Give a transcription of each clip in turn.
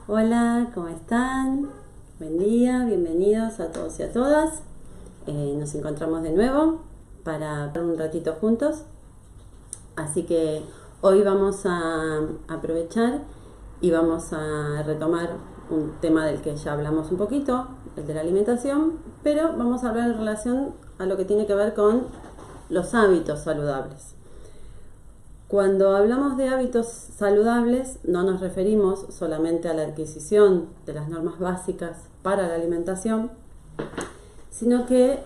Hola, ¿cómo están? Buen día, bienvenidos a todos y a todas. Nos encontramos de nuevo para estar un ratito juntos. Así que hoy vamos a aprovechar y vamos a retomar un tema del que ya hablamos un poquito, el de la alimentación, pero vamos a hablar en relación a lo que tiene que ver con los hábitos saludables. Cuando hablamos de hábitos saludables, no nos referimos solamente a la adquisición de las normas básicas para la alimentación, sino que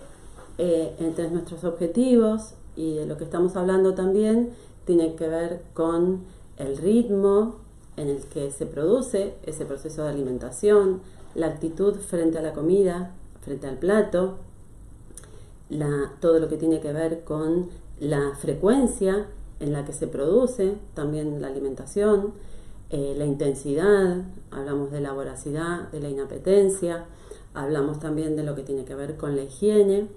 entre nuestros objetivos y de lo que estamos hablando también tiene que ver con el ritmo en el que se produce ese proceso de alimentación, la actitud frente a la comida, frente al plato, todo lo que tiene que ver con la frecuencia en la que se produce también la alimentación, la intensidad, hablamos de la voracidad, de la inapetencia, hablamos también de lo que tiene que ver con la higiene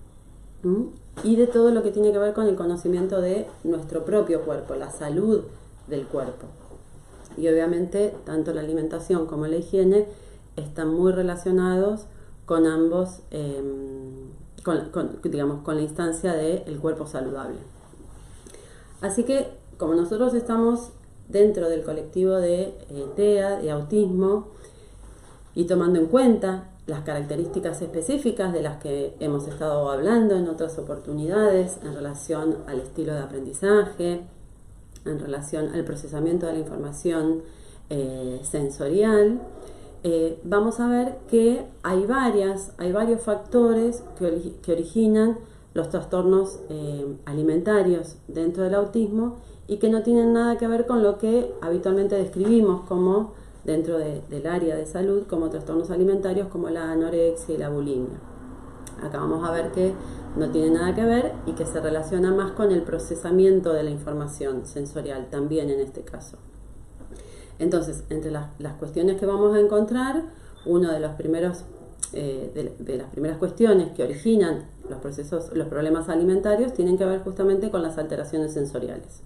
y de todo lo que tiene que ver con el conocimiento de nuestro propio cuerpo, la salud del cuerpo. Y obviamente tanto la alimentación como la higiene están muy relacionados con ambos, con la instancia del cuerpo saludable. Así que, como nosotros estamos dentro del colectivo de TEA, de autismo, y tomando en cuenta las características específicas de las que hemos estado hablando en otras oportunidades en relación al estilo de aprendizaje, en relación al procesamiento de la información sensorial, vamos a ver que hay varios factores que originan los trastornos alimentarios dentro del autismo y que no tienen nada que ver con lo que habitualmente describimos como dentro del área de salud como trastornos alimentarios como la anorexia y la bulimia. Acá vamos a ver que no tiene nada que ver y que se relaciona más con el procesamiento de la información sensorial también en este caso. Entonces, entre las cuestiones que vamos a encontrar, uno de los primeros de las primeras cuestiones que originan los problemas alimentarios tienen que ver justamente con las alteraciones sensoriales.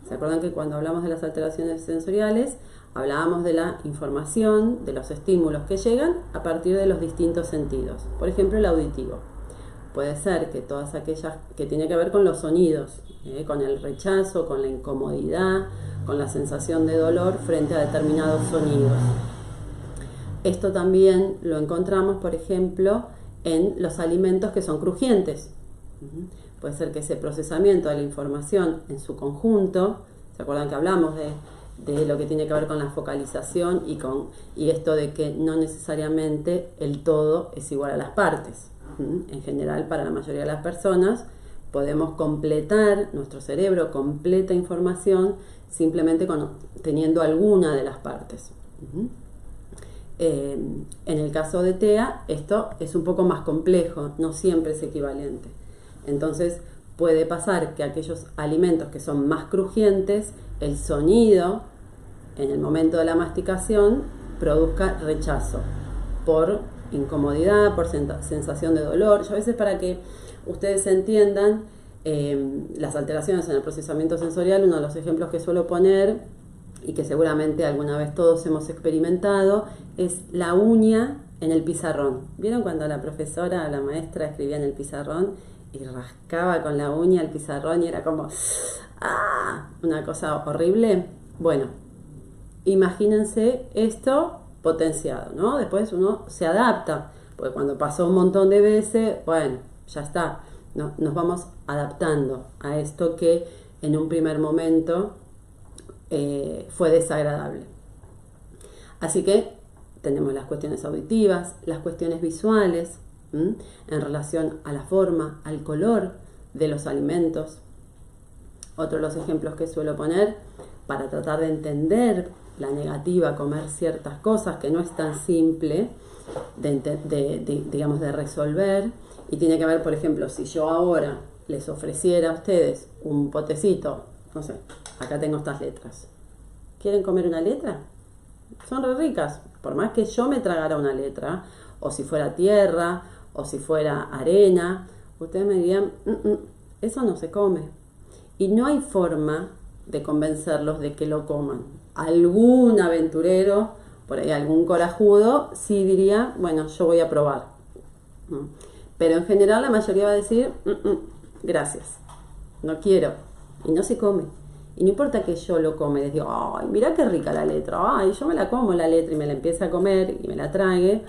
¿Se acuerdan que cuando hablamos de las alteraciones sensoriales hablábamos de la información, de los estímulos que llegan a partir de los distintos sentidos? Por ejemplo, el auditivo. Puede ser que todas aquellas que tienen que ver con los sonidos, con el rechazo, con la incomodidad, con la sensación de dolor frente a determinados sonidos. Esto también lo encontramos, por ejemplo, en los alimentos que son crujientes. Puede ser que ese procesamiento de la información en su conjunto, ¿se acuerdan que hablamos de lo que tiene que ver con la focalización y esto de que no necesariamente el todo es igual a las partes? En general, para la mayoría de las personas, podemos completar, nuestro cerebro completa información simplemente teniendo alguna de las partes. En el caso de TEA, esto es un poco más complejo, no siempre es equivalente. Entonces, puede pasar que aquellos alimentos que son más crujientes, el sonido en el momento de la masticación produzca rechazo por incomodidad, por sensación de dolor. Yo a veces, para que ustedes entiendan las alteraciones en el procesamiento sensorial, uno de los ejemplos que suelo poner y que seguramente alguna vez todos hemos experimentado, es la uña en el pizarrón. ¿Vieron cuando la profesora o la maestra escribía en el pizarrón y rascaba con la uña el pizarrón y era como una cosa horrible? Bueno, imagínense esto potenciado, ¿no? Después uno se adapta, porque cuando pasó un montón de veces, bueno, ya está, nos vamos adaptando a esto que en un primer momento fue desagradable. Así que tenemos las cuestiones auditivas, las cuestiones visuales, en relación a la forma, al color de los alimentos. Otro de los ejemplos que suelo poner para tratar de entender la negativa a comer ciertas cosas, que no es tan simple de resolver, y tiene que ver, por ejemplo, si yo ahora les ofreciera a ustedes un potecito, no sé, acá tengo estas letras. ¿Quieren comer una letra? Son re ricas. Por más que yo me tragara una letra, o si fuera tierra, o si fuera arena, ustedes me dirían, eso no se come. Y no hay forma de convencerlos de que lo coman. Algún aventurero, por ahí algún corajudo, sí diría, bueno, yo voy a probar. Pero en general la mayoría va a decir, gracias, no quiero. Y no se come. Y no importa que yo lo come, les digo, ay, mirá qué rica la letra, ay, yo me la como la letra y me la empiece a comer y me la trague.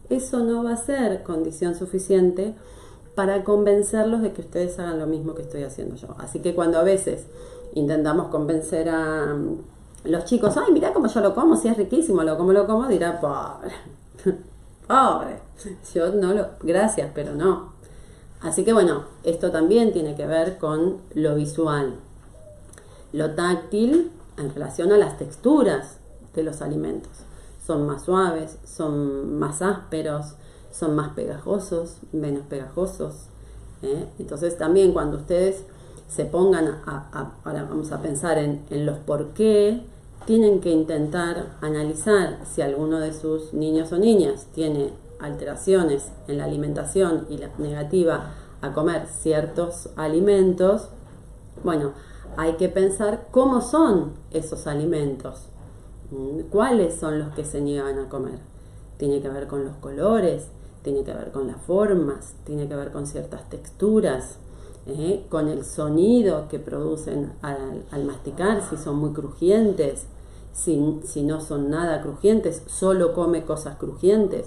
Eso no va a ser condición suficiente para convencerlos de que ustedes hagan lo mismo que estoy haciendo yo. Así que cuando a veces intentamos convencer a los chicos, ay, mirá cómo yo lo como, si es riquísimo, lo como, dirá, pobre, pobre, yo no lo, gracias, pero no. Así que bueno, esto también tiene que ver con lo visual, lo táctil en relación a las texturas de los alimentos. Son más suaves, son más ásperos, son más pegajosos, menos pegajosos. Entonces también cuando ustedes se pongan ahora vamos a pensar en los por qué, tienen que intentar analizar si alguno de sus niños o niñas tiene alteraciones en la alimentación y la negativa a comer ciertos alimentos. Bueno, hay que pensar cómo son esos alimentos, cuáles son los que se niegan a comer. Tiene que ver con los colores, tiene que ver con las formas, tiene que ver con ciertas texturas, con el sonido que producen al masticar, si son muy crujientes, si no son nada crujientes, solo come cosas crujientes.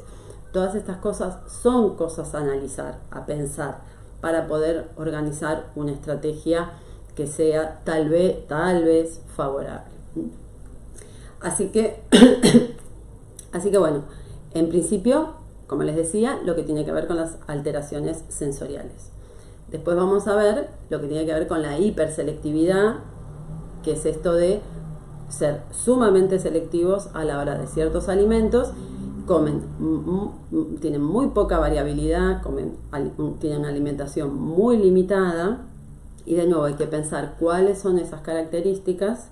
Todas estas cosas son cosas a analizar, a pensar, para poder organizar una estrategia que sea tal vez favorable. Así que bueno, en principio, como les decía, lo que tiene que ver con las alteraciones sensoriales. Después vamos a ver lo que tiene que ver con la hiperselectividad, que es esto de ser sumamente selectivos a la hora de ciertos alimentos. Tienen muy poca variabilidad, tienen una alimentación muy limitada, y de nuevo hay que pensar cuáles son esas características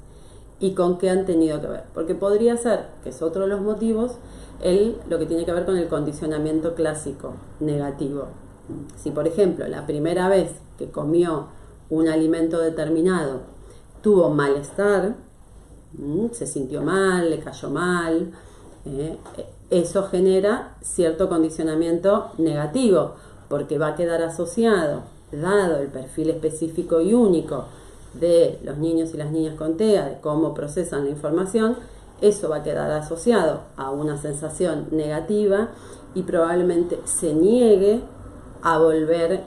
y con qué han tenido que ver, porque podría ser, que es otro de los motivos, lo que tiene que ver con el condicionamiento clásico negativo. Si por ejemplo la primera vez que comió un alimento determinado tuvo malestar, se sintió mal, le cayó mal, eso genera cierto condicionamiento negativo, porque va a quedar asociado, dado el perfil específico y único de los niños y las niñas con TEA, de cómo procesan la información, eso va a quedar asociado a una sensación negativa y probablemente se niegue a volver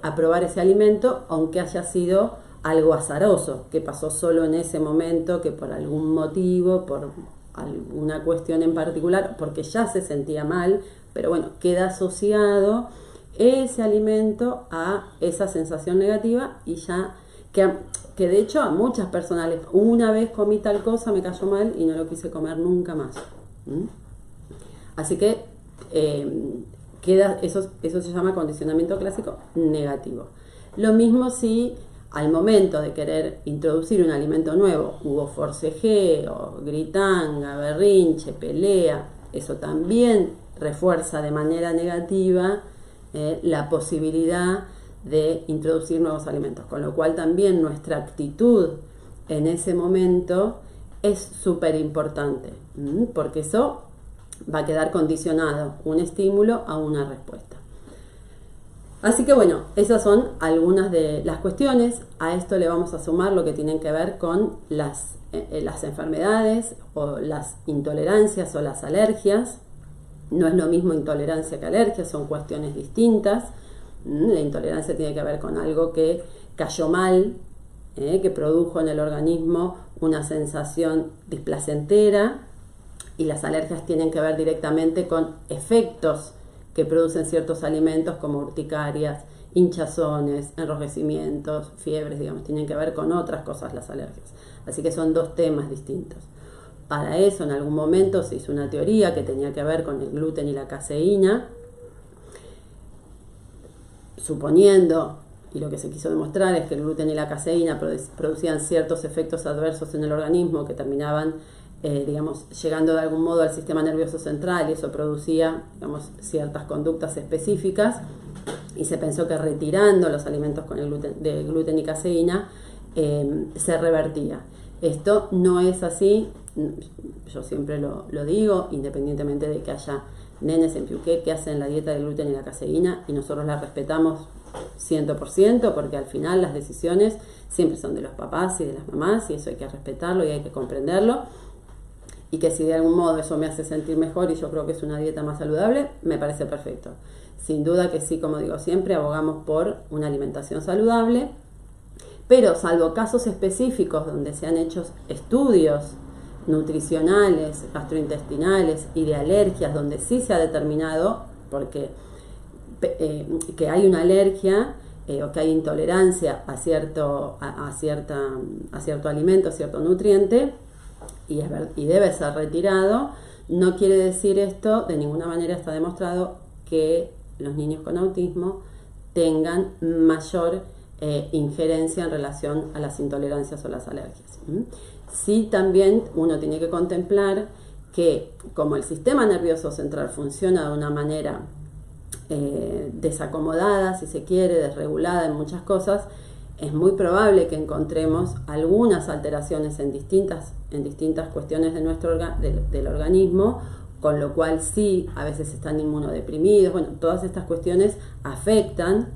a probar ese alimento, aunque haya sido algo azaroso, que pasó solo en ese momento, que por algún motivo, por alguna cuestión en particular, porque ya se sentía mal, pero bueno, queda asociado ese alimento a esa sensación negativa y ya, que de hecho a muchas personas, una vez comí tal cosa, me cayó mal y no lo quise comer nunca más. Así que eso se llama condicionamiento clásico negativo. Lo mismo si al momento de querer introducir un alimento nuevo hubo forcejeo, gritanga, berrinche, pelea, eso también refuerza de manera negativa la posibilidad de introducir nuevos alimentos, con lo cual también nuestra actitud en ese momento es súper importante, porque eso va a quedar condicionado un estímulo a una respuesta. Así que bueno, esas son algunas de las cuestiones. A esto le vamos a sumar lo que tienen que ver con las enfermedades o las intolerancias o las alergias. No es lo mismo intolerancia que alergia, son cuestiones distintas. La intolerancia tiene que ver con algo que cayó mal, que produjo en el organismo una sensación displacentera, y las alergias tienen que ver directamente con efectos que producen ciertos alimentos como urticarias, hinchazones, enrojecimientos, fiebres, digamos, tienen que ver con otras cosas las alergias. Así que son dos temas distintos. Para eso en algún momento se hizo una teoría que tenía que ver con el gluten y la caseína, suponiendo, y lo que se quiso demostrar es que el gluten y la caseína producían ciertos efectos adversos en el organismo que terminaban llegando de algún modo al sistema nervioso central, y eso producía, ciertas conductas específicas. y se pensó que retirando los alimentos con el de gluten y caseína se revertía. Esto no es así, yo siempre lo digo, independientemente de que haya nenes en Piuqué que hacen la dieta de gluten y la caseína, y nosotros la respetamos 100%, porque al final las decisiones siempre son de los papás y de las mamás, y eso hay que respetarlo y hay que comprenderlo, y que si de algún modo eso me hace sentir mejor y yo creo que es una dieta más saludable, me parece perfecto. Sin duda que sí, como digo siempre, abogamos por una alimentación saludable, pero salvo casos específicos donde se han hecho estudios nutricionales, gastrointestinales y de alergias, donde sí se ha determinado porque que hay una alergia o que hay intolerancia a cierto alimento, a cierto nutriente, y debe ser retirado. No quiere decir esto, de ninguna manera está demostrado que los niños con autismo tengan mayor injerencia en relación a las intolerancias o las alergias. Sí, también uno tiene que contemplar que como el sistema nervioso central funciona de una manera desacomodada, si se quiere, desregulada en muchas cosas, es muy probable que encontremos algunas alteraciones en distintas cuestiones de del organismo, con lo cual sí, a veces están inmunodeprimidos. Bueno, todas estas cuestiones afectan,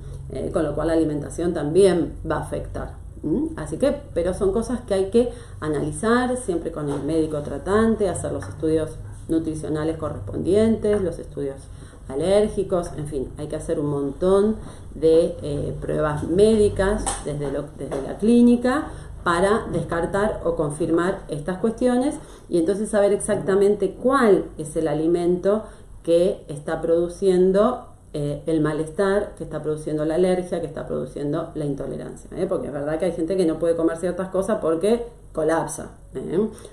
con lo cual la alimentación también va a afectar. Así que, pero son cosas que hay que analizar siempre con el médico tratante, hacer los estudios nutricionales correspondientes, los estudios alérgicos, en fin, hay que hacer un montón de pruebas médicas desde la clínica para descartar o confirmar estas cuestiones, y entonces saber exactamente cuál es el alimento que está produciendo el malestar, que está produciendo la alergia, que está produciendo la intolerancia, porque es verdad que hay gente que no puede comer ciertas cosas porque colapsa,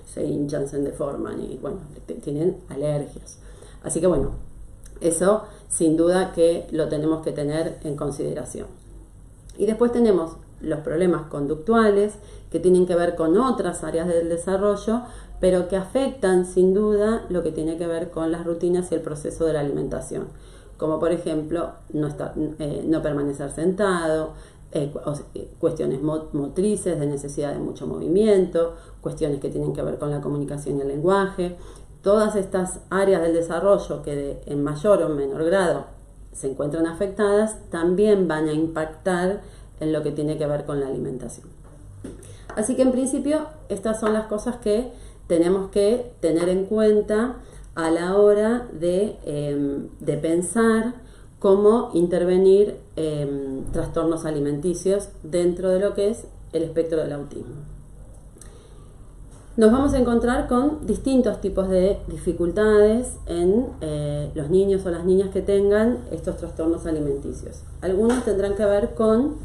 se hinchan, se deforman y bueno, tienen alergias. Así que bueno, eso sin duda que lo tenemos que tener en consideración. Y después tenemos los problemas conductuales que tienen que ver con otras áreas del desarrollo, pero que afectan sin duda lo que tiene que ver con las rutinas y el proceso de la alimentación, como por ejemplo no permanecer sentado, cuestiones motrices de necesidad de mucho movimiento, cuestiones que tienen que ver con la comunicación y el lenguaje. Todas estas áreas del desarrollo que en mayor o menor grado se encuentran afectadas también van a impactar en lo que tiene que ver con la alimentación. Así que en principio estas son las cosas que tenemos que tener en cuenta a la hora de pensar cómo intervenir trastornos alimenticios dentro de lo que es el espectro del autismo. Nos vamos a encontrar con distintos tipos de dificultades en los niños o las niñas que tengan estos trastornos alimenticios. Algunos tendrán que ver con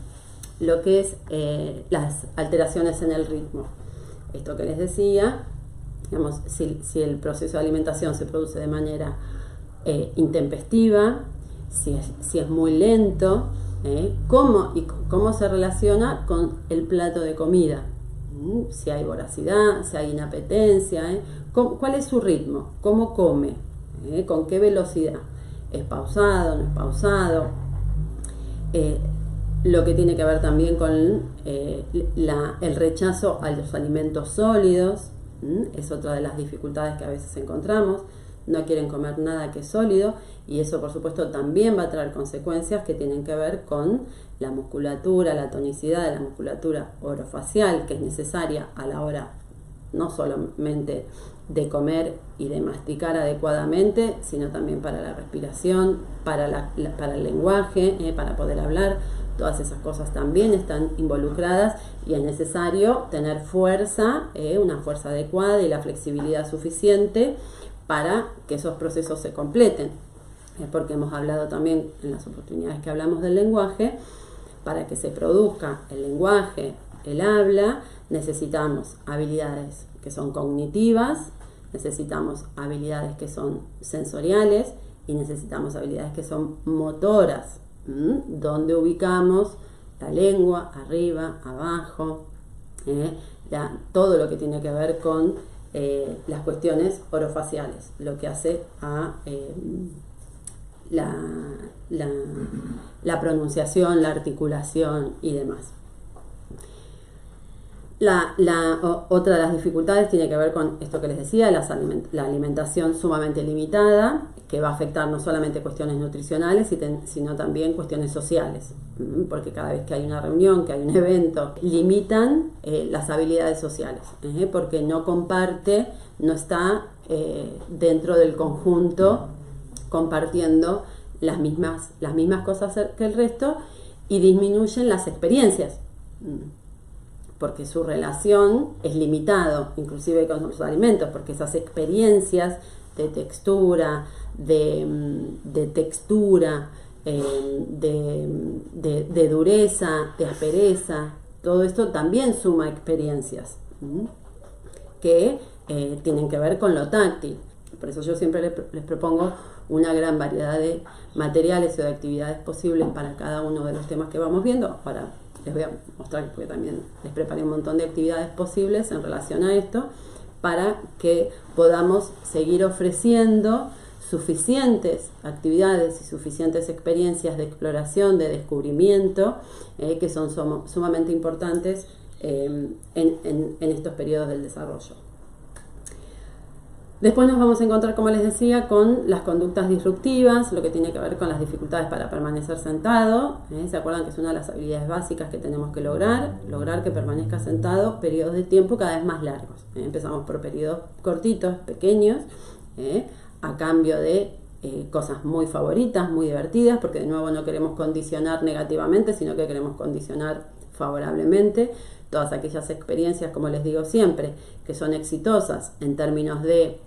lo que es las alteraciones en el ritmo. Esto que les decía, digamos, si el proceso de alimentación se produce de manera intempestiva, si es muy lento, cómo se relaciona con el plato de comida. Si hay voracidad, si hay inapetencia, ¿cuál es su ritmo? ¿Cómo come? ¿Con qué velocidad? ¿Es pausado, no es pausado? Lo que tiene que ver también con el rechazo a los alimentos sólidos, es otra de las dificultades que a veces encontramos. No quieren comer nada que es sólido, y eso por supuesto también va a traer consecuencias que tienen que ver con la musculatura, la tonicidad de la musculatura orofacial, que es necesaria a la hora no solamente de comer y de masticar adecuadamente, sino también para la respiración, para el lenguaje, para poder hablar. Todas esas cosas también están involucradas, y es necesario tener fuerza, una fuerza adecuada y la flexibilidad suficiente para que esos procesos se completen. Porque hemos hablado también en las oportunidades que hablamos del lenguaje, para que se produzca el lenguaje, el habla, necesitamos habilidades que son cognitivas, necesitamos habilidades que son sensoriales y necesitamos habilidades que son motoras, donde ubicamos la lengua, arriba, abajo, todo lo que tiene que ver con las cuestiones orofaciales, lo que hace a la pronunciación, la articulación y demás. Otra de las dificultades tiene que ver con esto que les decía, la alimentación sumamente limitada, que va a afectar no solamente cuestiones nutricionales, sino también cuestiones sociales, porque cada vez que hay una reunión, que hay un evento, limitan las habilidades sociales, porque no comparte, no está dentro del conjunto compartiendo las mismas cosas que el resto, y disminuyen las experiencias, porque su relación es limitado, inclusive con los alimentos, porque esas experiencias de textura, de dureza, de aspereza, todo esto también suma experiencias que tienen que ver con lo táctil. Por eso yo siempre les propongo una gran variedad de materiales o de actividades posibles para cada uno de los temas que vamos viendo. Ahora les voy a mostrar, porque también les preparé un montón de actividades posibles en relación a esto, para que podamos seguir ofreciendo suficientes actividades y suficientes experiencias de exploración, de descubrimiento, que son sumamente importantes en estos periodos del desarrollo. Después nos vamos a encontrar, como les decía, con las conductas disruptivas, lo que tiene que ver con las dificultades para permanecer sentado. ¿Se acuerdan que es una de las habilidades básicas que tenemos que lograr que permanezca sentado periodos de tiempo cada vez más largos? Empezamos por periodos cortitos, pequeños, a cambio de cosas muy favoritas, muy divertidas, porque de nuevo no queremos condicionar negativamente, sino que queremos condicionar favorablemente. Todas aquellas experiencias, como les digo siempre, que son exitosas en términos de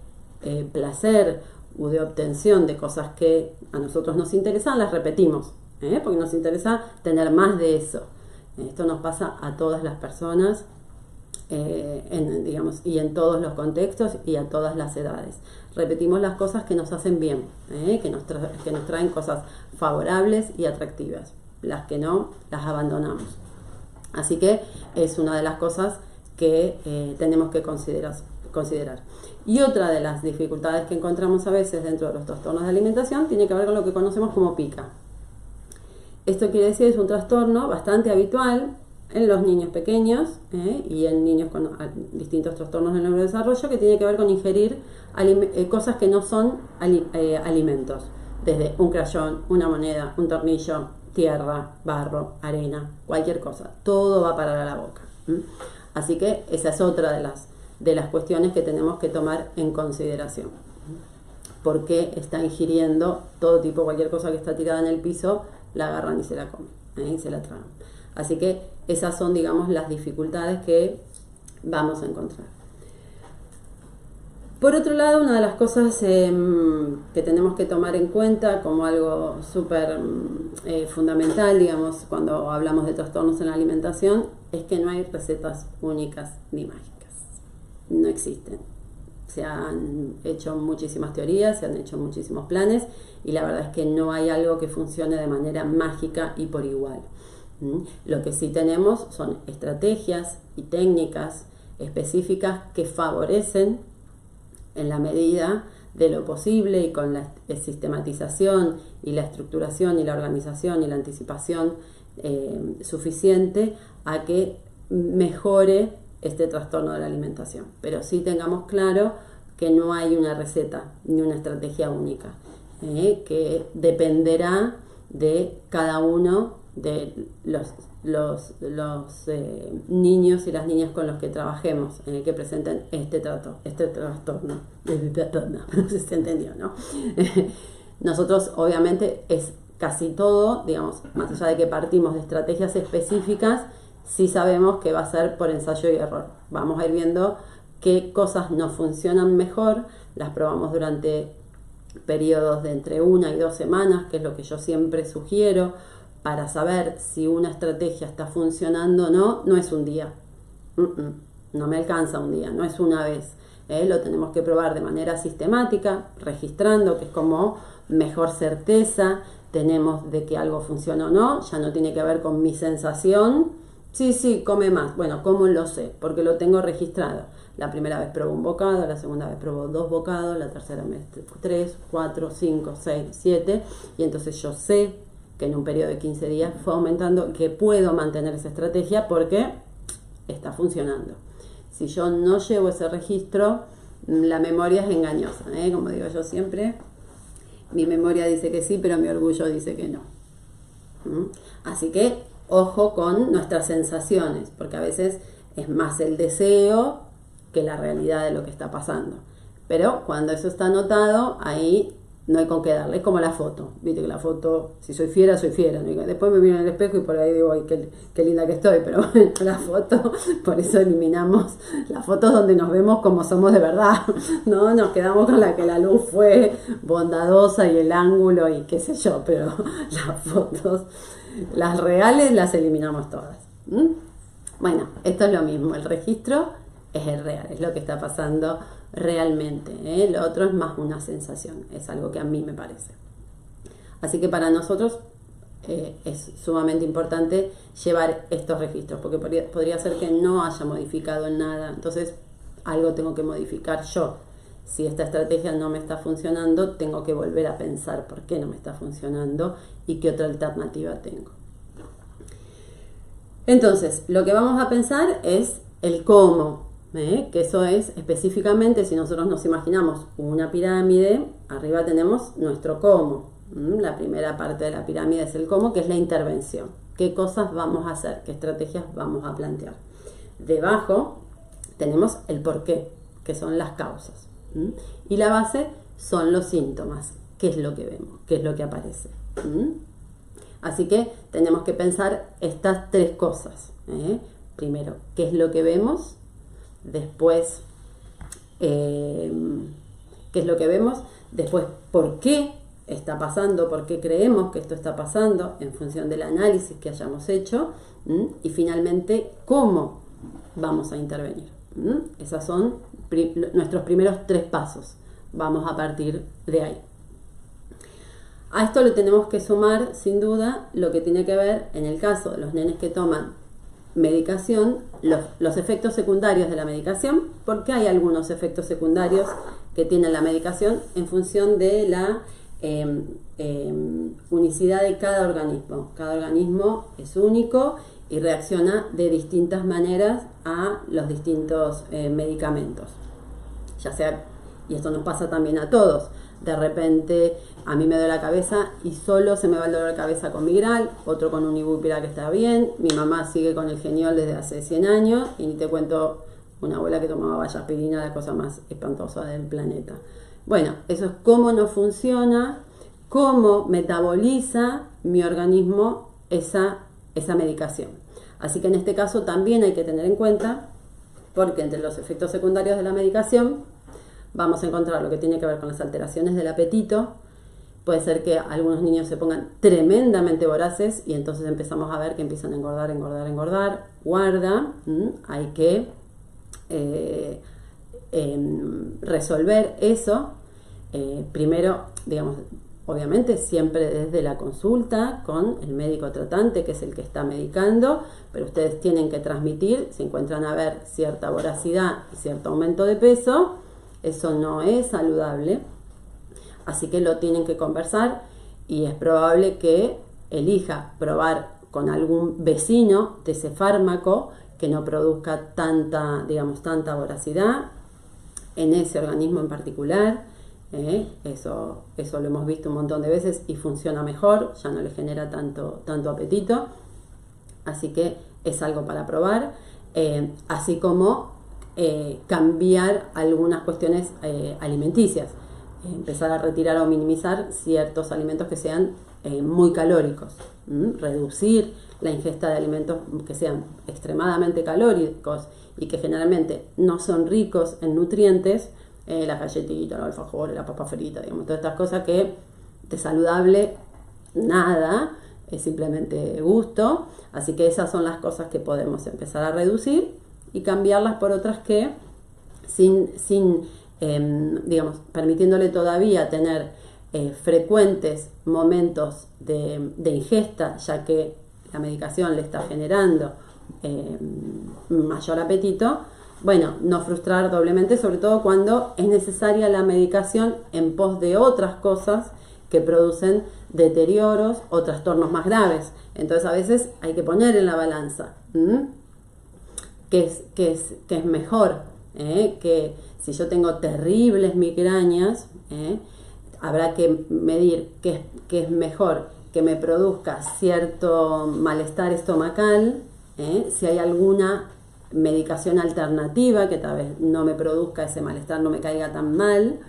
placer o de obtención de cosas que a nosotros nos interesan, las repetimos, porque nos interesa tener más de eso. Esto nos pasa a todas las personas, y en todos los contextos y a todas las edades. Repetimos las cosas que nos hacen bien, que nos traen cosas favorables y atractivas. Las que no, las abandonamos. Así que es una de las cosas que tenemos que considerar. Y otra de las dificultades que encontramos a veces dentro de los trastornos de alimentación tiene que ver con lo que conocemos como pica. Esto quiere decir, es un trastorno bastante habitual en los niños pequeños y en niños con distintos trastornos del neurodesarrollo, que tiene que ver con ingerir cosas que no son alimentos, desde un crayón, una moneda, un tornillo, tierra, barro, arena, cualquier cosa, todo va a parar a la boca. Así que esa es otra de las cuestiones que tenemos que tomar en consideración. Porque está ingiriendo todo tipo, cualquier cosa que está tirada en el piso, la agarran y se la comen, y se la tragan. Así que esas son, digamos, las dificultades que vamos a encontrar. Por otro lado, una de las cosas que tenemos que tomar en cuenta como algo súper fundamental, digamos, cuando hablamos de trastornos en la alimentación, es que no hay recetas únicas ni mágicas. No existen. Se han hecho muchísimas teorías, se han hecho muchísimos planes, y la verdad es que no hay algo que funcione de manera mágica y por igual. Lo que sí tenemos son estrategias y técnicas específicas que favorecen, en la medida de lo posible y con la sistematización y la estructuración y la organización y la anticipación suficiente, a que mejore este trastorno de la alimentación. Pero sí tengamos claro que no hay una receta ni una estrategia única, que dependerá de cada uno de los niños y las niñas con los que trabajemos, que presenten este trastorno. No sé si se entendió, ¿no? Nosotros, obviamente, es casi todo, digamos, más allá de que partimos de estrategias específicas, sí sabemos que va a ser por ensayo y error. Vamos a ir viendo qué cosas nos funcionan mejor, las probamos durante periodos de entre 1 y 2 semanas, que es lo que yo siempre sugiero, para saber si una estrategia está funcionando o no. No es un día, no me alcanza un día, no es una vez, lo tenemos que probar de manera sistemática, registrando, que es como mejor certeza tenemos de que algo funciona o no. Ya no tiene que ver con mi sensación, Sí, come más. Bueno, ¿cómo lo sé? Porque lo tengo registrado. La primera vez probó un bocado, la segunda vez probó 2 bocados, la tercera vez 3, 4, 5, 6, 7. Y entonces yo sé que en un periodo de 15 días fue aumentando, que puedo mantener esa estrategia porque está funcionando. Si yo no llevo ese registro, la memoria es engañosa, ¿eh? Como digo yo siempre, mi memoria dice que sí, pero mi orgullo dice que no. Así que ojo con nuestras sensaciones, porque a veces es más el deseo que la realidad de lo que está pasando. Pero cuando eso está anotado, ahí no hay con qué darle. Es como la foto. Viste que la foto, si soy fiera, soy fiera, ¿no? Después me miro en el espejo y por ahí digo, ay, qué linda que estoy. Pero bueno, la foto, por eso eliminamos las fotos donde nos vemos como somos de verdad, ¿no? Nos quedamos con la que la luz fue bondadosa y el ángulo y qué sé yo, pero las fotos, las reales, las eliminamos todas. Bueno, esto es lo mismo. El registro es el real, es lo que está pasando realmente, ¿eh? Lo otro es más una sensación, es algo que a mí me parece. Así que para nosotros es sumamente importante llevar estos registros, porque podría ser que no haya modificado nada, entonces algo tengo que modificar yo. Si esta estrategia no me está funcionando, tengo que volver a pensar por qué no me está funcionando y qué otra alternativa tengo. Entonces, lo que vamos a pensar es el cómo. Que eso es específicamente, si nosotros nos imaginamos una pirámide, arriba tenemos nuestro cómo. La primera parte de la pirámide es el cómo, que es la intervención. ¿Qué cosas vamos a hacer? ¿Qué estrategias vamos a plantear? Debajo tenemos el porqué, que son las causas. Y la base son los síntomas. ¿Qué es lo que vemos? ¿Qué es lo que aparece? Así que tenemos que pensar estas 3 cosas. Primero, ¿qué es lo que vemos? Después, ¿qué es lo que vemos? Después, ¿por qué está pasando? ¿Por qué creemos que esto está pasando? En función del análisis que hayamos hecho. Y finalmente, ¿cómo vamos a intervenir? Esos son nuestros primeros 3 pasos. Vamos a partir de ahí. A esto le tenemos que sumar, sin duda, lo que tiene que ver, en el caso de los nenes que toman medicación, los efectos secundarios de la medicación, porque hay algunos efectos secundarios que tiene la medicación en función de la unicidad de cada organismo. Cada organismo es único y reacciona de distintas maneras a los distintos medicamentos. Ya sea, y esto nos pasa también a todos, de repente a mí me duele la cabeza y solo se me va el dolor de cabeza con Migral, otro con un Ibupira que está bien, mi mamá sigue con el Geniol desde hace 100 años y ni te cuento una abuela que tomaba vallaspirina, la cosa más espantosa del planeta. Bueno, eso es cómo no funciona, cómo metaboliza mi organismo esa medicación. Así que en este caso también hay que tener en cuenta, porque entre los efectos secundarios de la medicación vamos a encontrar lo que tiene que ver con las alteraciones del apetito. Puede ser que algunos niños se pongan tremendamente voraces y entonces empezamos a ver que empiezan a engordar. Guarda, hay que resolver eso. Primero, digamos, obviamente siempre desde la consulta con el médico tratante, que es el que está medicando, pero ustedes tienen que transmitir, si encuentran a ver cierta voracidad y cierto aumento de peso, eso no es saludable, así que lo tienen que conversar y es probable que elija probar con algún vecino de ese fármaco que no produzca tanta voracidad en ese organismo en particular. Eso lo hemos visto un montón de veces y funciona mejor, ya no le genera tanto apetito, así que es algo para probar, así como cambiar algunas cuestiones alimenticias, empezar a retirar o minimizar ciertos alimentos que sean muy calóricos, reducir la ingesta de alimentos que sean extremadamente calóricos y que generalmente no son ricos en nutrientes, las galletitas, los alfajores, la papa frita, digamos, todas estas cosas que de saludable nada, es simplemente gusto. Así que esas son las cosas que podemos empezar a reducir y cambiarlas por otras que digamos, permitiéndole todavía tener frecuentes momentos de ingesta, ya que la medicación le está generando mayor apetito, bueno, no frustrar doblemente, sobre todo cuando es necesaria la medicación en pos de otras cosas que producen deterioros o trastornos más graves. Entonces a veces hay que poner en la balanza qué es mejor, que si yo tengo terribles migrañas, habrá que medir qué es mejor, que me produzca cierto malestar estomacal, si hay alguna medicación alternativa que tal vez no me produzca ese malestar, no me caiga tan mal,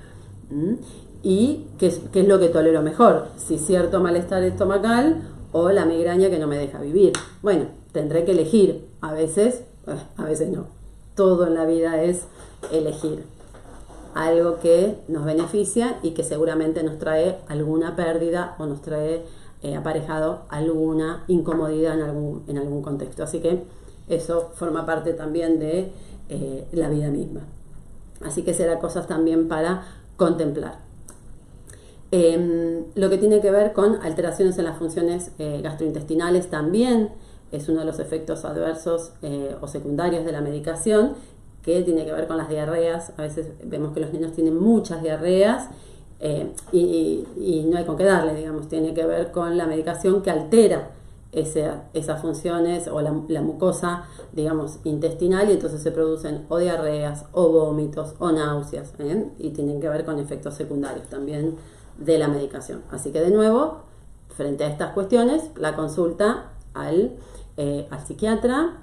y qué es lo que tolero mejor, si cierto malestar estomacal o la migraña que no me deja vivir. Bueno, tendré que elegir, a veces no. Todo en la vida es elegir algo que nos beneficia y que seguramente nos trae alguna pérdida o nos trae aparejado alguna incomodidad en algún contexto. Así que eso forma parte también de la vida misma. Así que será cosas también para contemplar. Lo que tiene que ver con alteraciones en las funciones gastrointestinales también es uno de los efectos adversos o secundarios de la medicación, que tiene que ver con las diarreas. A veces vemos que los niños tienen muchas diarreas y no hay con qué darle, digamos. Tiene que ver con la medicación que altera esas funciones o la mucosa, digamos, intestinal, y entonces se producen o diarreas o vómitos o náuseas, y tienen que ver con efectos secundarios también de la medicación. Así que de nuevo, frente a estas cuestiones, la consulta al psiquiatra,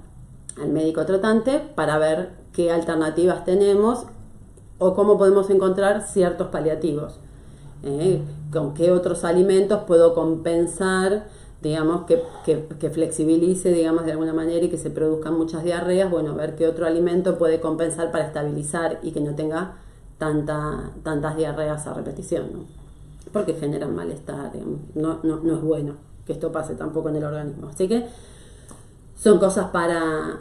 al médico tratante, para ver qué alternativas tenemos o cómo podemos encontrar ciertos paliativos. Con qué otros alimentos puedo compensar, digamos, que flexibilice, digamos, de alguna manera y que se produzcan muchas diarreas. Bueno, ver qué otro alimento puede compensar para estabilizar y que no tenga tantas diarreas a repetición, ¿no? Porque generan malestar, digamos. No es bueno que esto pase tampoco en el organismo. Así que son cosas para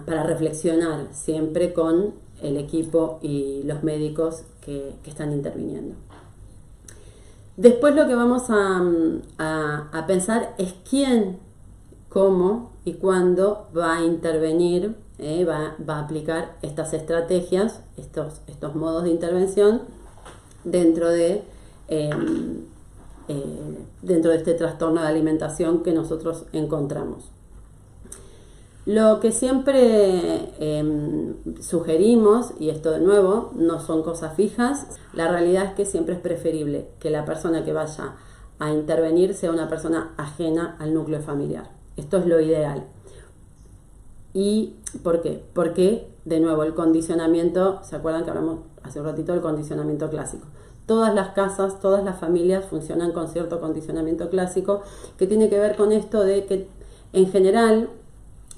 reflexionar siempre con el equipo y los médicos que están interviniendo. Después lo que vamos a pensar es quién, cómo y cuándo va a intervenir, va a aplicar estas estrategias, estos modos de intervención dentro de este trastorno de alimentación que nosotros encontramos. Lo que siempre sugerimos, y esto de nuevo no son cosas fijas, la realidad es que siempre es preferible que la persona que vaya a intervenir sea una persona ajena al núcleo familiar. Esto es lo ideal. ¿Y por qué? Porque, de nuevo, el condicionamiento, ¿se acuerdan que hablamos hace un ratito del condicionamiento clásico? Todas las casas, todas las familias funcionan con cierto condicionamiento clásico que tiene que ver con esto de que en general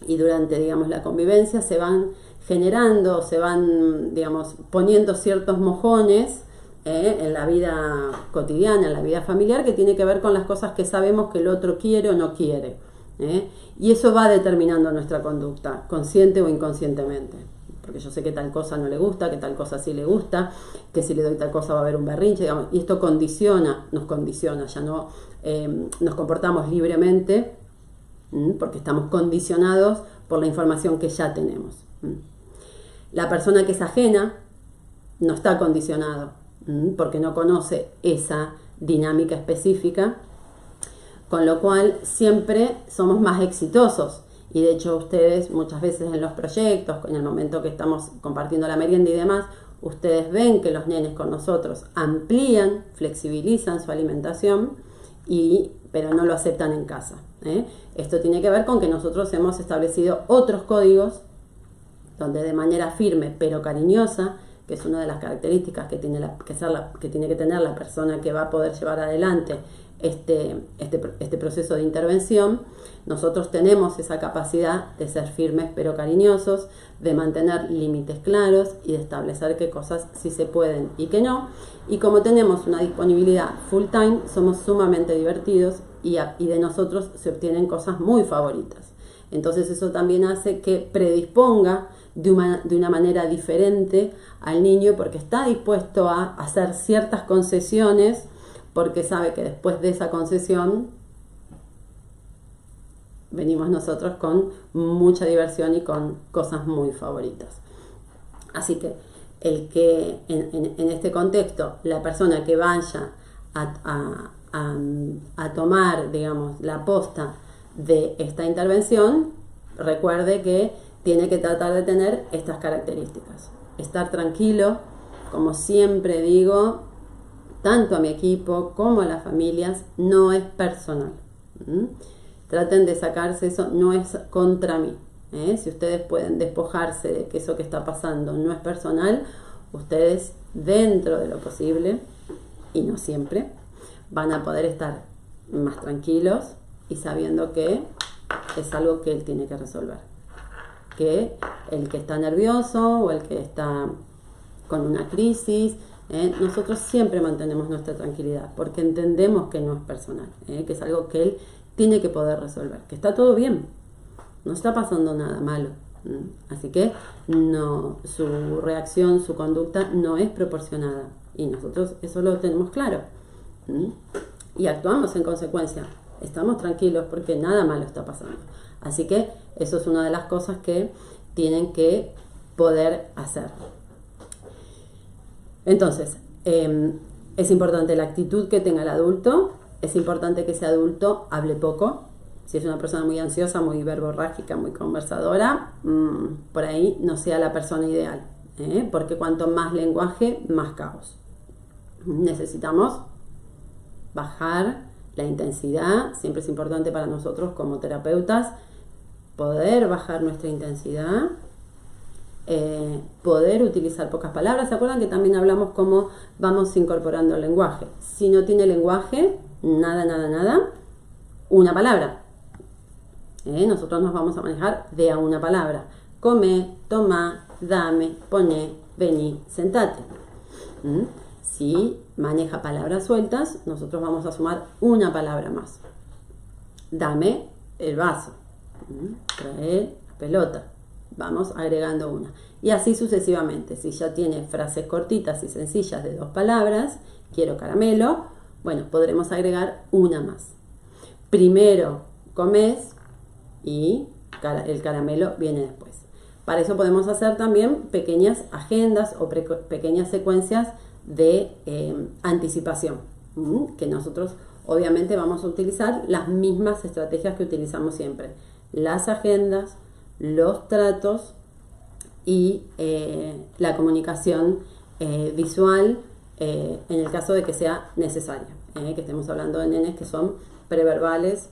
y durante, digamos, la convivencia se van generando, se van, digamos, poniendo ciertos mojones en la vida cotidiana, en la vida familiar, que tiene que ver con las cosas que sabemos que el otro quiere o no quiere. Y eso va determinando nuestra conducta, consciente o inconscientemente. Porque yo sé que tal cosa no le gusta, que tal cosa sí le gusta, que si le doy tal cosa va a haber un berrinche, digamos, y esto nos condiciona, ya no nos comportamos libremente, porque estamos condicionados por la información que ya tenemos. La persona que es ajena no está condicionado, porque no conoce esa dinámica específica, con lo cual siempre somos más exitosos. Y de hecho ustedes muchas veces en los proyectos, en el momento que estamos compartiendo la merienda y demás, ustedes ven que los nenes con nosotros amplían, flexibilizan su alimentación, pero no lo aceptan en casa. Esto tiene que ver con que nosotros hemos establecido otros códigos donde de manera firme pero cariñosa, que es una de las características que tiene que tener la persona que va a poder llevar adelante este proceso de intervención, nosotros tenemos esa capacidad de ser firmes pero cariñosos, de mantener límites claros y de establecer qué cosas sí se pueden y qué no. Y como tenemos una disponibilidad full time, somos sumamente divertidos y de nosotros se obtienen cosas muy favoritas. Entonces eso también hace que predisponga de una manera diferente al niño, porque está dispuesto a hacer ciertas concesiones, porque sabe que después de esa concesión venimos nosotros con mucha diversión y con cosas muy favoritas. Así que el que en este contexto la persona que vaya a tomar, digamos, la posta de esta intervención, recuerde que tiene que tratar de tener estas características. Estar tranquilo, como siempre digo, tanto a mi equipo como a las familias, no es personal. Traten de sacarse eso, no es contra mí. Si ustedes pueden despojarse de que eso que está pasando no es personal, ustedes, dentro de lo posible, y no siempre, van a poder estar más tranquilos y sabiendo que es algo que él tiene que resolver. Que el que está nervioso o el que está con una crisis, nosotros siempre mantenemos nuestra tranquilidad porque entendemos que no es personal, que es algo que él tiene que poder resolver, que está todo bien, no está pasando nada malo. Así que no, su reacción, su conducta no es proporcionada y nosotros eso lo tenemos claro y actuamos en consecuencia. Estamos tranquilos porque nada malo está pasando. Así que eso es una de las cosas que tienen que poder hacer. Entonces, es importante la actitud que tenga el adulto, es importante que ese adulto hable poco. Si es una persona muy ansiosa, muy verborrágica, muy conversadora, por ahí no sea la persona ideal, porque cuanto más lenguaje, más caos. Necesitamos bajar la intensidad, siempre es importante para nosotros como terapeutas poder bajar nuestra intensidad, poder utilizar pocas palabras. ¿Se acuerdan que también hablamos cómo vamos incorporando el lenguaje? Si no tiene lenguaje, nada, una palabra. Nosotros nos vamos a manejar de a una palabra. Come, toma, dame, poné, vení, sentate. Si maneja palabras sueltas, nosotros vamos a sumar una palabra más. Dame el vaso. Trae la pelota. Vamos agregando una. Y así sucesivamente. Si ya tiene frases cortitas y sencillas de 2 palabras, quiero caramelo, bueno, podremos agregar una más. Primero comes y el caramelo viene después. Para eso podemos hacer también pequeñas agendas o pequeñas secuencias de anticipación, que nosotros obviamente vamos a utilizar las mismas estrategias que utilizamos siempre. Las agendas, los tratos y la comunicación visual en el caso de que sea necesaria, que estemos hablando de nenes que son preverbales,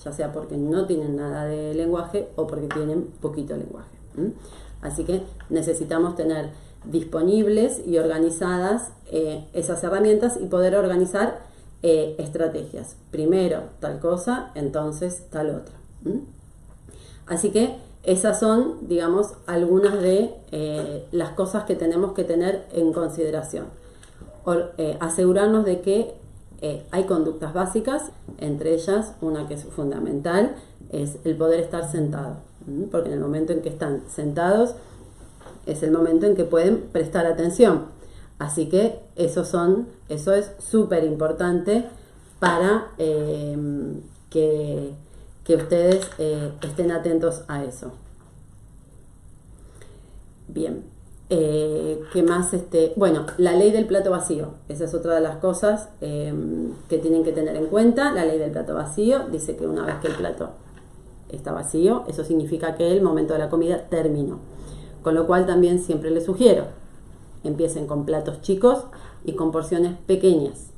ya sea porque no tienen nada de lenguaje o porque tienen poquito lenguaje. Así que necesitamos tener disponibles y organizadas esas herramientas y poder organizar estrategias. Primero tal cosa, entonces tal otra. Así que esas son, digamos, algunas de las cosas que tenemos que tener en consideración. Asegurarnos de que hay conductas básicas, entre ellas una que es fundamental, es el poder estar sentado, porque en el momento en que están sentados es el momento en que pueden prestar atención. Así que eso es súper importante para que ustedes estén atentos a eso. Bien, ¿qué más? Bueno, la ley del plato vacío, esa es otra de las cosas que tienen que tener en cuenta. La ley del plato vacío dice que una vez que el plato está vacío, eso significa que el momento de la comida terminó. Con lo cual también siempre les sugiero, empiecen con platos chicos y con porciones pequeñas.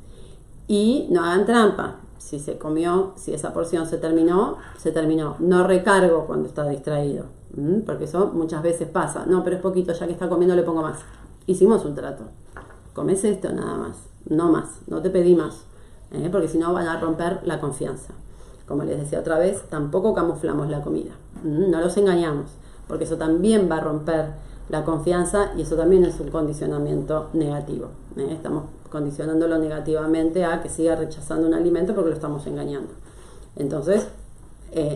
Y no hagan trampa. Si se comió, si esa porción se terminó, se terminó. No recargo cuando está distraído, porque eso muchas veces pasa. No, pero es poquito, ya que está comiendo le pongo más. Hicimos un trato. Comes esto nada más, no te pedí más, porque si no van a romper la confianza. Como les decía otra vez, tampoco camuflamos la comida, no los engañamos, porque eso también va a romper la confianza y eso también es un condicionamiento negativo. Estamos condicionándolo negativamente a que siga rechazando un alimento porque lo estamos engañando. Entonces,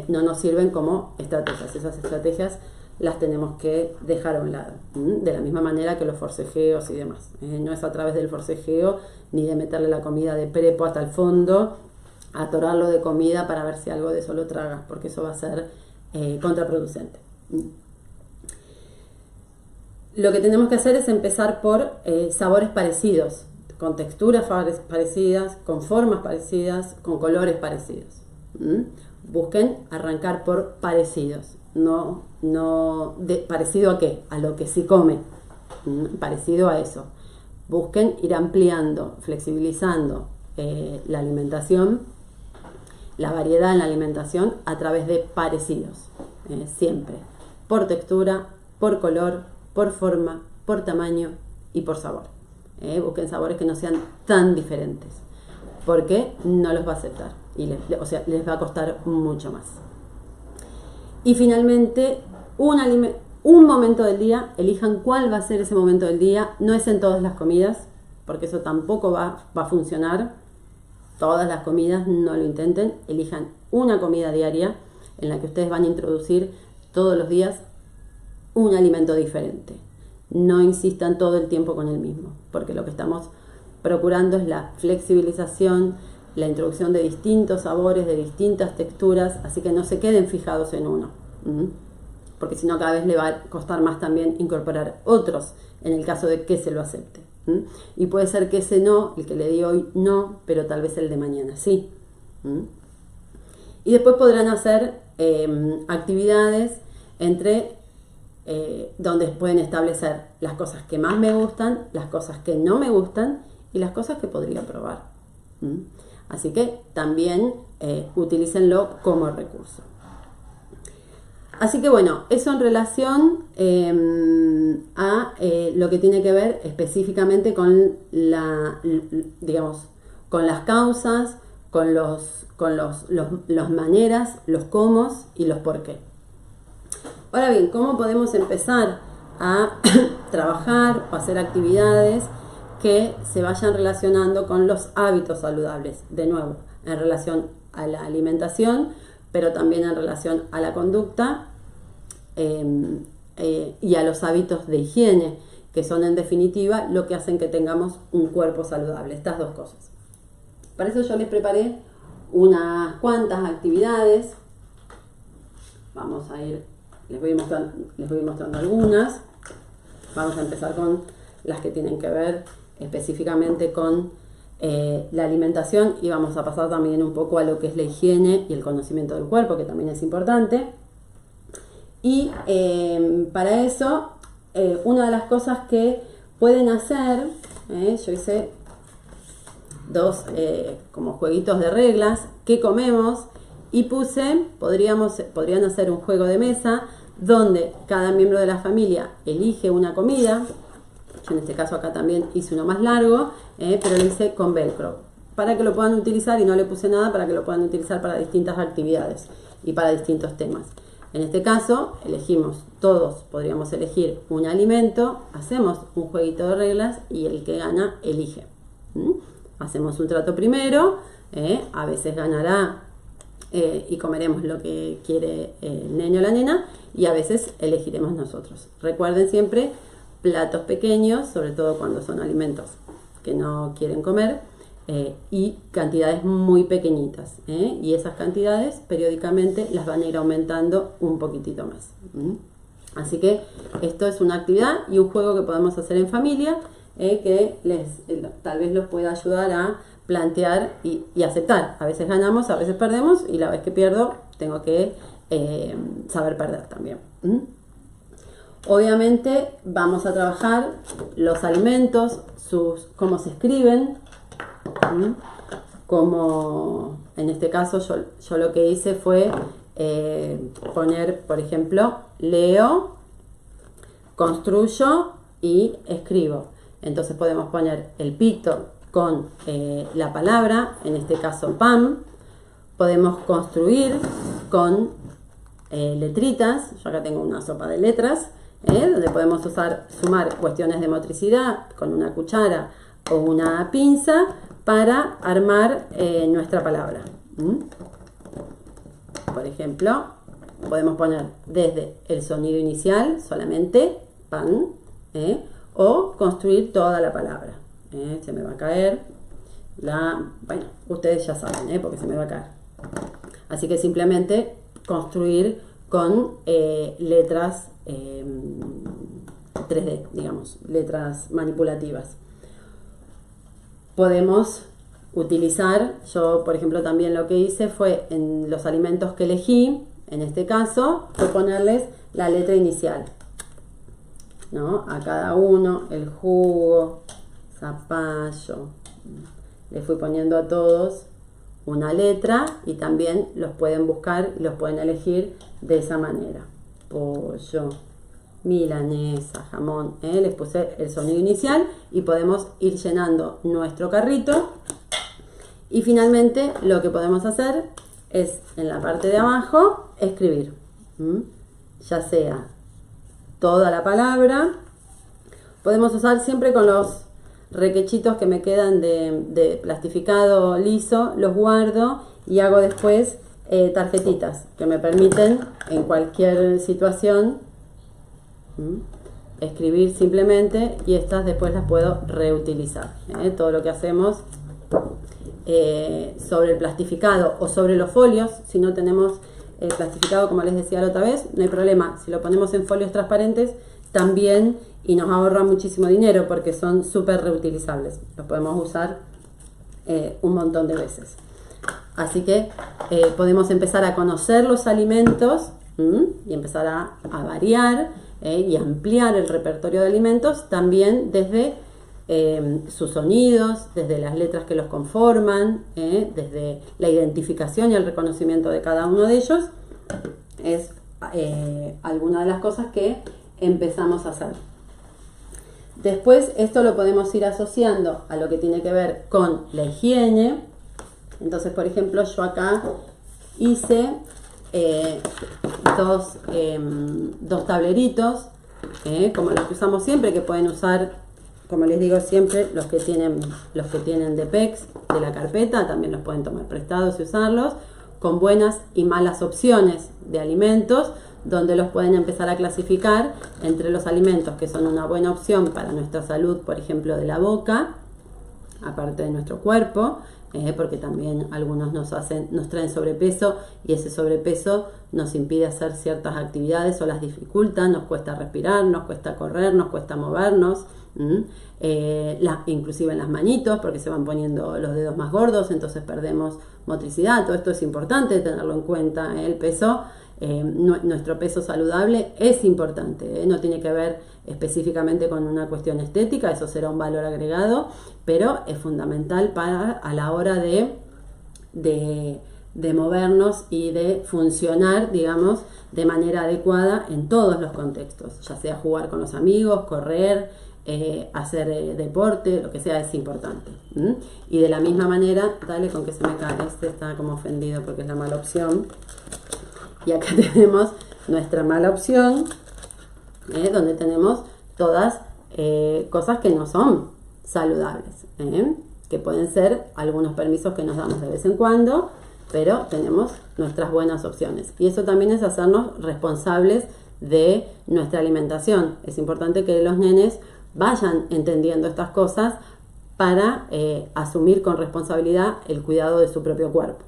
no nos sirven como estrategias. Esas estrategias las tenemos que dejar a un lado, de la misma manera que los forcejeos y demás. No es a través del forcejeo ni de meterle la comida de prepo hasta el fondo atorarlo de comida para ver si algo de eso lo traga, porque eso va a ser contraproducente. Lo que tenemos que hacer es empezar por sabores parecidos, con texturas parecidas, con formas parecidas, con colores parecidos. Busquen arrancar por parecidos, ¿parecido a qué? A lo que sí come, parecido a eso. Busquen ir ampliando, flexibilizando la alimentación, la variedad en la alimentación a través de parecidos, siempre, por textura, por color, por forma, por tamaño y por sabor. Busquen sabores que no sean tan diferentes, porque no los va a aceptar y les va a costar mucho más. Y finalmente, un momento del día, elijan cuál va a ser ese momento del día. No es en todas las comidas, porque eso tampoco va a funcionar. Todas las comidas, no lo intenten. Elijan una comida diaria en la que ustedes van a introducir todos los días un alimento diferente. No insistan todo el tiempo con el mismo, porque lo que estamos procurando es la flexibilización, la introducción de distintos sabores, de distintas texturas, así que no se queden fijados en uno, porque si no cada vez le va a costar más también incorporar otros, en el caso de que se lo acepte. Y puede ser que ese no, el que le di hoy no, pero tal vez el de mañana sí. Y después podrán hacer actividades donde pueden establecer las cosas que más me gustan, las cosas que no me gustan y las cosas que podría probar. Así que también utilícenlo como recurso. Así que bueno, eso en relación a lo que tiene que ver específicamente con con las causas, con las maneras, los cómo y los por qué. Ahora bien, ¿cómo podemos empezar a trabajar o hacer actividades que se vayan relacionando con los hábitos saludables? De nuevo, en relación a la alimentación, pero también en relación a la conducta y a los hábitos de higiene, que son en definitiva lo que hacen que tengamos un cuerpo saludable, estas dos cosas. Para eso yo les preparé unas cuantas actividades. Vamos a ir, les voy mostrando algunas. Vamos a empezar con las que tienen que ver específicamente con la alimentación, y vamos a pasar también un poco a lo que es la higiene y el conocimiento del cuerpo, que también es importante. Y para eso, una de las cosas que pueden hacer, yo hice dos como jueguitos de reglas, ¿qué comemos? Y podrían hacer un juego de mesa donde cada miembro de la familia elige una comida. Yo en este caso acá también hice uno más largo, pero lo hice con velcro, para que lo puedan utilizar, y no le puse nada, para que lo puedan utilizar para distintas actividades y para distintos temas. En este caso, todos podríamos elegir un alimento, hacemos un jueguito de reglas y el que gana elige. Hacemos un trato primero, a veces ganará y comeremos lo que quiere el niño o la nena, y a veces elegiremos nosotros. Recuerden siempre platos pequeños, sobre todo cuando son alimentos que no quieren comer, y cantidades muy pequeñitas, y esas cantidades periódicamente las van a ir aumentando un poquitito más. Así que esto es una actividad y un juego que podemos hacer en familia, que tal vez los pueda ayudar a plantear y aceptar. A veces ganamos, a veces perdemos, y la vez que pierdo tengo que saber perder también. Obviamente vamos a trabajar los alimentos, cómo se escriben, como en este caso yo lo que hice fue poner, por ejemplo, leo, construyo y escribo. Entonces podemos poner el picto con la palabra, en este caso pan. Podemos construir con letritas. Yo acá tengo una sopa de letras, donde podemos sumar cuestiones de motricidad con una cuchara o una pinza para armar nuestra palabra. Por ejemplo, podemos poner desde el sonido inicial solamente pan, o construir toda la palabra. Se me va a caer. bueno, ustedes ya saben, porque se me va a caer. Así que simplemente construir con letras 3D, digamos, letras manipulativas. Podemos utilizar, yo por ejemplo también lo que hice fue en los alimentos que elegí, en este caso, fue ponerles la letra inicial, ¿no? A cada uno, el jugo, zapallo, le fui poniendo a todos una letra y también los pueden buscar y los pueden elegir de esa manera. Pollo, milanesa, jamón, les puse el sonido inicial y podemos ir llenando nuestro carrito. Y finalmente lo que podemos hacer es en la parte de abajo escribir, ya sea toda la palabra. Podemos usar siempre con los requechitos que me quedan de plastificado liso, los guardo y hago después tarjetitas que me permiten en cualquier situación escribir simplemente, y estas después las puedo reutilizar. Todo lo que hacemos sobre el plastificado o sobre los folios, si no tenemos plastificado, como les decía la otra vez, no hay problema, si lo ponemos en folios transparentes también, y nos ahorra muchísimo dinero porque son súper reutilizables, los podemos usar un montón de veces. Así que podemos empezar a conocer los alimentos y empezar a variar y ampliar el repertorio de alimentos también desde sus sonidos, desde las letras que los conforman, desde la identificación y el reconocimiento de cada uno de ellos. Es alguna de las cosas que empezamos a hacer. Después esto lo podemos ir asociando a lo que tiene que ver con la higiene. Entonces, por ejemplo, yo acá hice dos tableritos, como los que usamos siempre, que pueden usar, como les digo siempre, los que tienen de PEX, de la carpeta, también los pueden tomar prestados y usarlos, con buenas y malas opciones de alimentos, donde los pueden empezar a clasificar entre los alimentos que son una buena opción para nuestra salud, por ejemplo, de la boca, aparte de nuestro cuerpo, porque también algunos nos traen sobrepeso, y ese sobrepeso nos impide hacer ciertas actividades o las dificulta, nos cuesta respirar, nos cuesta correr, nos cuesta movernos, inclusive en las manitos, porque se van poniendo los dedos más gordos, entonces perdemos motricidad. Todo esto es importante tenerlo en cuenta. El peso, nuestro peso saludable es importante, no tiene que ver específicamente con una cuestión estética, eso será un valor agregado, pero es fundamental a la hora de movernos y de funcionar, digamos, de manera adecuada en todos los contextos, ya sea jugar con los amigos, correr, hacer deporte, lo que sea, es importante. Y de la misma manera, dale con que se me cae, este está como ofendido porque es la mala opción. Y acá tenemos nuestra mala opción, donde tenemos todas cosas que no son saludables, que pueden ser algunos permisos que nos damos de vez en cuando, pero tenemos nuestras buenas opciones. Y eso también es hacernos responsables de nuestra alimentación. Es importante que los nenes vayan entendiendo estas cosas para asumir con responsabilidad el cuidado de su propio cuerpo.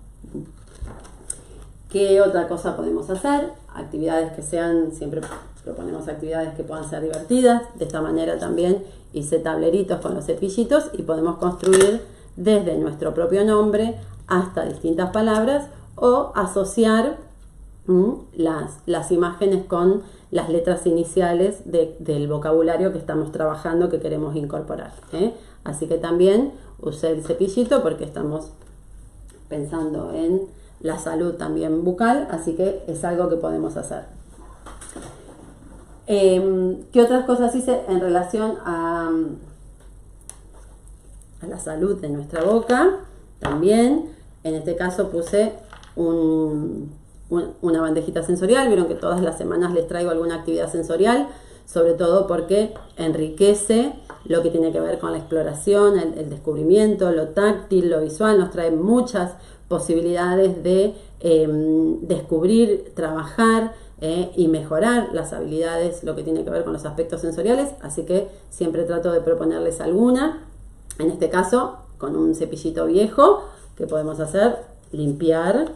¿Qué otra cosa podemos hacer? Actividades que sean, siempre proponemos actividades que puedan ser divertidas. De esta manera también hice tableritos con los cepillitos y podemos construir desde nuestro propio nombre hasta distintas palabras, o asociar las imágenes con las letras iniciales del vocabulario que estamos trabajando, que queremos incorporar. Así que también usé el cepillito porque estamos pensando en la salud también bucal, así que es algo que podemos hacer. ¿Qué otras cosas hice en relación a la salud de nuestra boca? También, en este caso puse una bandejita sensorial. Vieron que todas las semanas les traigo alguna actividad sensorial, sobre todo porque enriquece lo que tiene que ver con la exploración, el descubrimiento, lo táctil, lo visual, nos trae muchas posibilidades de descubrir, trabajar y mejorar las habilidades, lo que tiene que ver con los aspectos sensoriales, así que siempre trato de proponerles alguna. En este caso, con un cepillito viejo, ¿qué podemos hacer? Limpiar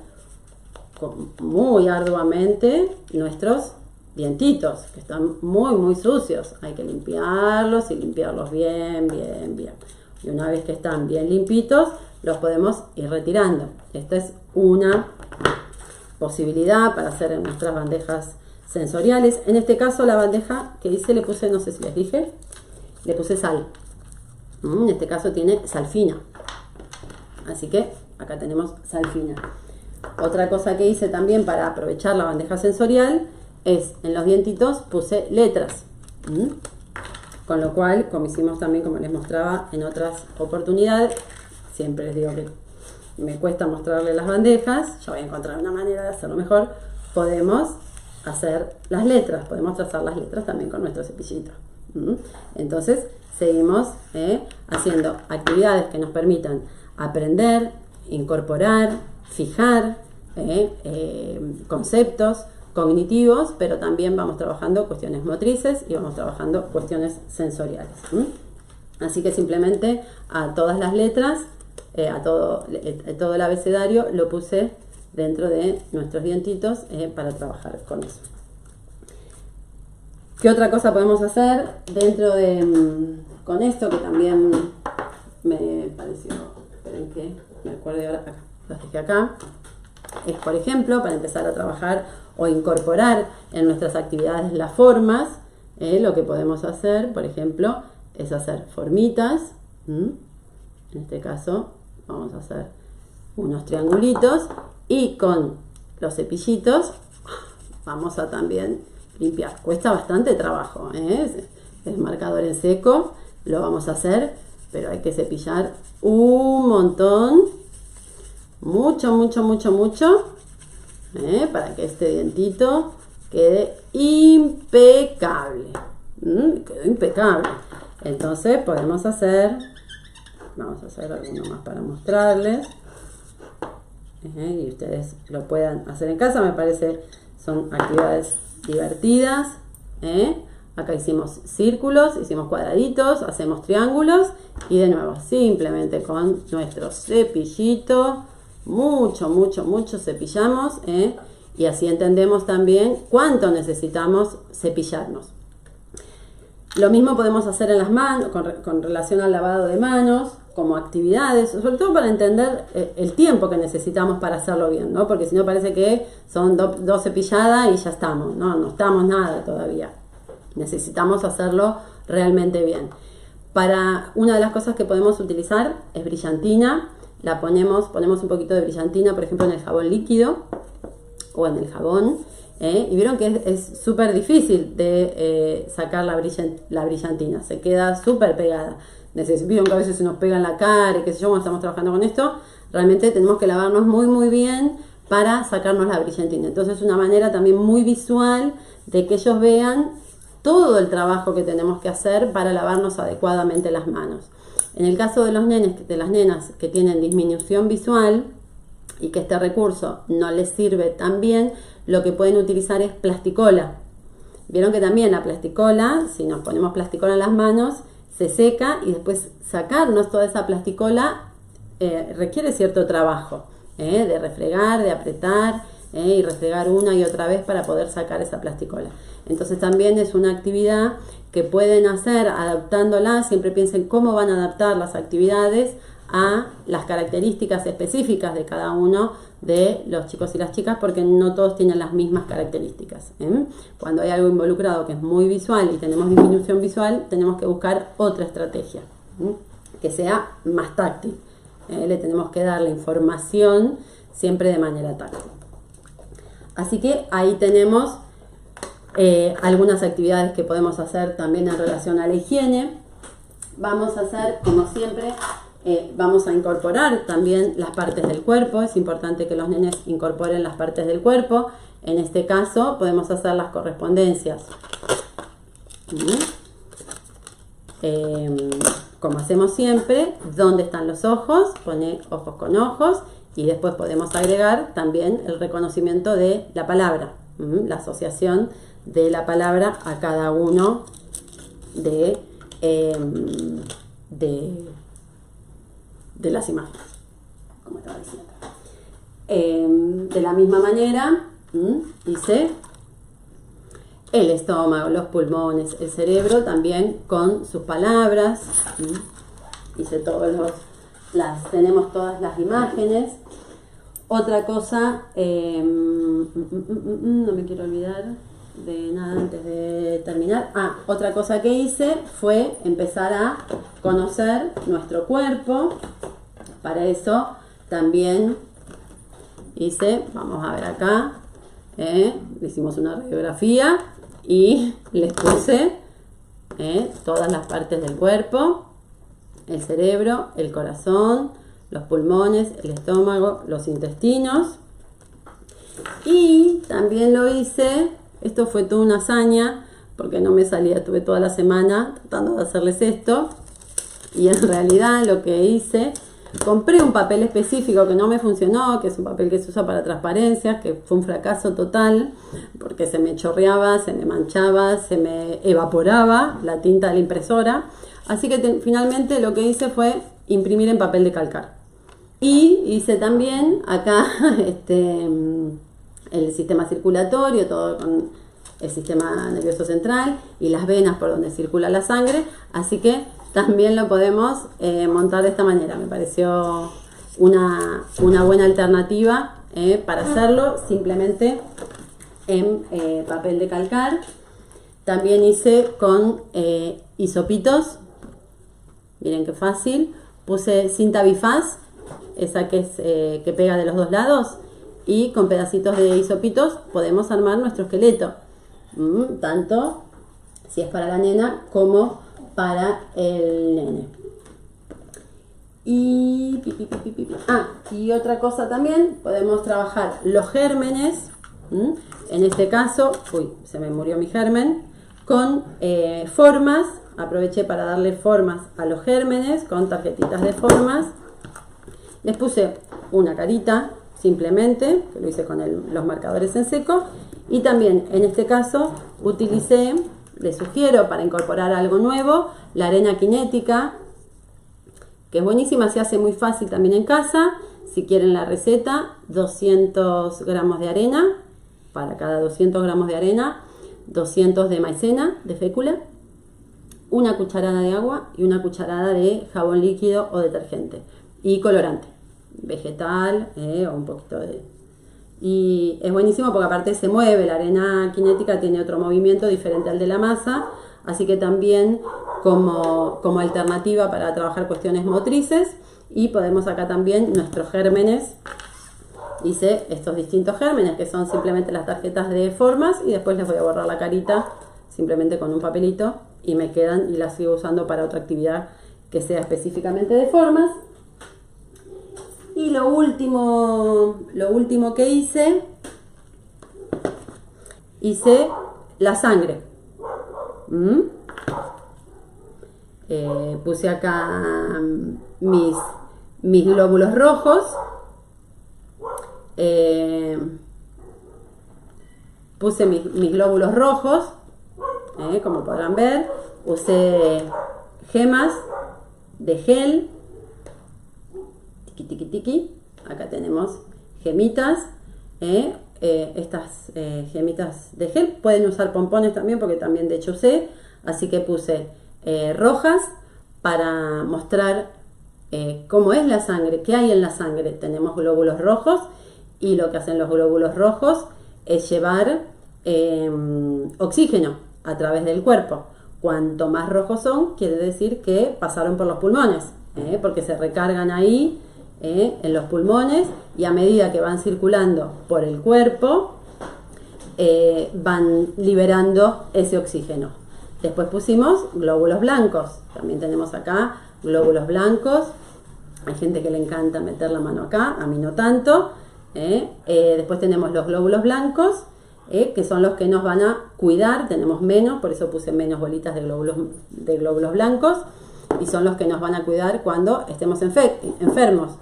muy arduamente nuestros dientitos, que están muy sucios. Hay que limpiarlos y limpiarlos bien. Y una vez que están bien limpitos, los podemos ir retirando. Esta es una posibilidad para hacer en nuestras bandejas sensoriales. En este caso, la bandeja que hice le puse, no sé si les dije, le puse sal. En este caso tiene sal fina. Así que acá tenemos sal fina. Otra cosa que hice también para aprovechar la bandeja sensorial es, en los dientitos puse letras. Con lo cual, como hicimos también, como les mostraba en otras oportunidades, siempre les digo que me cuesta mostrarles las bandejas, yo voy a encontrar una manera de hacerlo mejor. Podemos hacer las letras, podemos trazar las letras también con nuestro cepillito. Entonces, seguimos haciendo actividades que nos permitan aprender, incorporar, fijar conceptos cognitivos, pero también vamos trabajando cuestiones motrices y vamos trabajando cuestiones sensoriales. Así que simplemente a todas las letras, a todo el abecedario lo puse dentro de nuestros dientitos para trabajar con eso. ¿Qué otra cosa podemos hacer dentro de con esto que también me pareció? Esperen que me acuerde ahora, acá, los dejé acá. Es, por ejemplo, para empezar a trabajar o incorporar en nuestras actividades las formas, lo que podemos hacer, por ejemplo, es hacer formitas. En este caso vamos a hacer unos triangulitos y con los cepillitos vamos a también limpiar. Cuesta bastante trabajo, es marcador en seco, lo vamos a hacer, pero hay que cepillar un montón, mucho, para que este dientito quede impecable. Quedó impecable. Entonces podemos hacer, vamos a hacer alguno más para mostrarles, y ustedes lo puedan hacer en casa. Me parece son actividades divertidas. Acá hicimos círculos, hicimos cuadraditos, hacemos triángulos y de nuevo simplemente con nuestro cepillito mucho cepillamos, y así entendemos también cuánto necesitamos cepillarnos. Lo mismo podemos hacer en las manos, con relación al lavado de manos, como actividades, sobre todo para entender el tiempo que necesitamos para hacerlo bien, ¿no? Porque si no parece que son dos cepilladas y ya estamos, no estamos nada todavía. Necesitamos hacerlo realmente bien. Para una de las cosas que podemos utilizar es brillantina. Ponemos un poquito de brillantina, por ejemplo, en el jabón líquido o en el jabón. Y vieron que es súper difícil de sacar la brillantina, se queda súper pegada. Vieron que a veces se nos pega en la cara y qué sé yo, cuando estamos trabajando con esto, realmente tenemos que lavarnos muy bien para sacarnos la brillantina. Entonces es una manera también muy visual de que ellos vean todo el trabajo que tenemos que hacer para lavarnos adecuadamente las manos. En el caso de los nenes, de las nenas que tienen disminución visual y que este recurso no les sirve tan bien, lo que pueden utilizar es plasticola. Vieron que también la plasticola, si nos ponemos plasticola en las manos, se seca y después sacarnos toda esa plasticola requiere cierto trabajo, de refregar, de apretar y refregar una y otra vez para poder sacar esa plasticola. Entonces también es una actividad que pueden hacer adaptándola. Siempre piensen cómo van a adaptar las actividades a las características específicas de cada uno de los chicos y las chicas, porque no todos tienen las mismas características. Cuando hay algo involucrado que es muy visual y tenemos disminución visual, tenemos que buscar otra estrategia que sea más táctil. Le tenemos que dar la información siempre de manera táctil. Así que ahí tenemos algunas actividades que podemos hacer también en relación a la higiene. Vamos a hacer, como siempre, vamos a incorporar también las partes del cuerpo. Es importante que los nenes incorporen las partes del cuerpo. En este caso podemos hacer las correspondencias. Como hacemos siempre, ¿dónde están los ojos? Pone ojos con ojos. Y después podemos agregar también el reconocimiento de la palabra, la asociación de la palabra a cada uno de de las imágenes, como estaba diciendo. De la misma manera, hice el estómago, los pulmones, el cerebro también con sus palabras. Hice tenemos todas las imágenes. Otra cosa, no me quiero olvidar de nada antes de terminar. Otra cosa que hice fue empezar a conocer nuestro cuerpo. Para eso también hice, vamos a ver acá, hicimos una radiografía y les puse todas las partes del cuerpo: el cerebro, el corazón, los pulmones, el estómago, los intestinos. Y también lo hice, esto fue toda una hazaña porque no me salía, estuve toda la semana tratando de hacerles esto, y en realidad lo que hice, compré un papel específico que no me funcionó, que es un papel que se usa para transparencias, que fue un fracaso total porque se me chorreaba, se me manchaba, se me evaporaba la tinta de la impresora. Así que finalmente lo que hice fue imprimir en papel de calcar. Y hice también acá el sistema circulatorio, todo con el sistema nervioso central y las venas por donde circula la sangre. Así que también lo podemos montar de esta manera. Me pareció una buena alternativa para hacerlo simplemente en papel de calcar. También hice con hisopitos. Miren qué fácil. Puse cinta bifaz, esa que es que pega de los dos lados, y con pedacitos de hisopitos podemos armar nuestro esqueleto, tanto si es para la nena como para el nene. Y otra cosa también, podemos trabajar los gérmenes. En este caso, se me murió mi germen, con formas. Aproveché para darle formas a los gérmenes con tarjetitas de formas. Les puse una carita simplemente, que lo hice con los marcadores en seco. Y también en este caso utilicé, les sugiero para incorporar algo nuevo, la arena cinética, que es buenísima, se hace muy fácil también en casa. Si quieren la receta, 200 gramos de arena, para cada 200 gramos de arena, 200 de maicena, de fécula, una cucharada de agua y una cucharada de jabón líquido o detergente. Y colorante, vegetal o un poquito de... Y es buenísimo porque aparte se mueve, la arena cinética tiene otro movimiento diferente al de la masa, así que también como alternativa para trabajar cuestiones motrices. Y podemos acá también nuestros gérmenes. Hice estos distintos gérmenes que son simplemente las tarjetas de formas, y después les voy a borrar la carita simplemente con un papelito y me quedan, y las sigo usando para otra actividad que sea específicamente de formas. Y lo último que hice la sangre. Puse acá mis glóbulos rojos. Puse mis glóbulos rojos, como podrán ver. Usé gemas de gel. Tiki, tiki, tiki. Acá tenemos gemitas. Estas gemitas de gel. Pueden usar pompones también, porque también de hecho usé. Así que puse rojas para mostrar cómo es la sangre, qué hay en la sangre. Tenemos glóbulos rojos, y lo que hacen los glóbulos rojos es llevar oxígeno a través del cuerpo. Cuanto más rojos son, quiere decir que pasaron por los pulmones, porque se recargan ahí en los pulmones, y a medida que van circulando por el cuerpo van liberando ese oxígeno. Después pusimos glóbulos blancos. También tenemos acá glóbulos blancos. Hay gente que le encanta meter la mano acá, a mí no tanto. Después tenemos los glóbulos blancos, que son los que nos van a cuidar. Tenemos menos, por eso puse menos bolitas de glóbulos blancos, y son los que nos van a cuidar cuando estemos enfermos.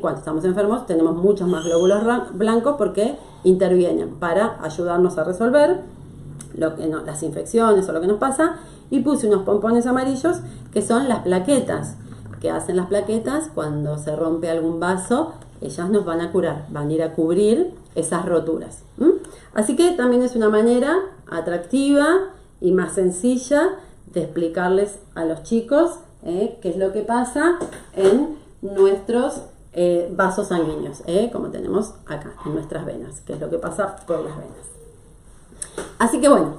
Cuando estamos enfermos tenemos muchos más glóbulos blancos, porque intervienen para ayudarnos a resolver las infecciones o lo que nos pasa. Y puse unos pompones amarillos, que son las plaquetas, que hacen las plaquetas, cuando se rompe algún vaso, ellas nos van a curar, van a ir a cubrir esas roturas. Así que también es una manera atractiva y más sencilla de explicarles a los chicos qué es lo que pasa en nuestros vasos sanguíneos, como tenemos acá en nuestras venas, qué es lo que pasa por las venas. Así que bueno,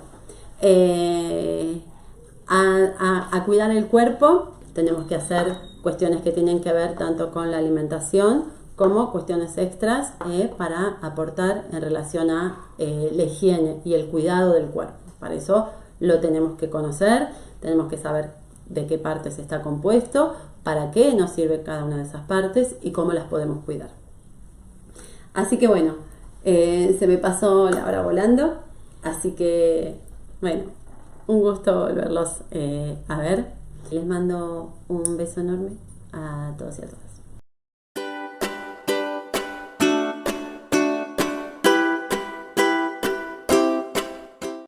a cuidar el cuerpo tenemos que hacer cuestiones que tienen que ver tanto con la alimentación como cuestiones extras para aportar en relación a la higiene y el cuidado del cuerpo. Para eso lo tenemos que conocer, tenemos que saber de qué partes está compuesto, para qué nos sirve cada una de esas partes y cómo las podemos cuidar. Así que bueno, se me pasó la hora volando, así que bueno, un gusto volverlos a ver. Les mando un beso enorme a todos y a todas.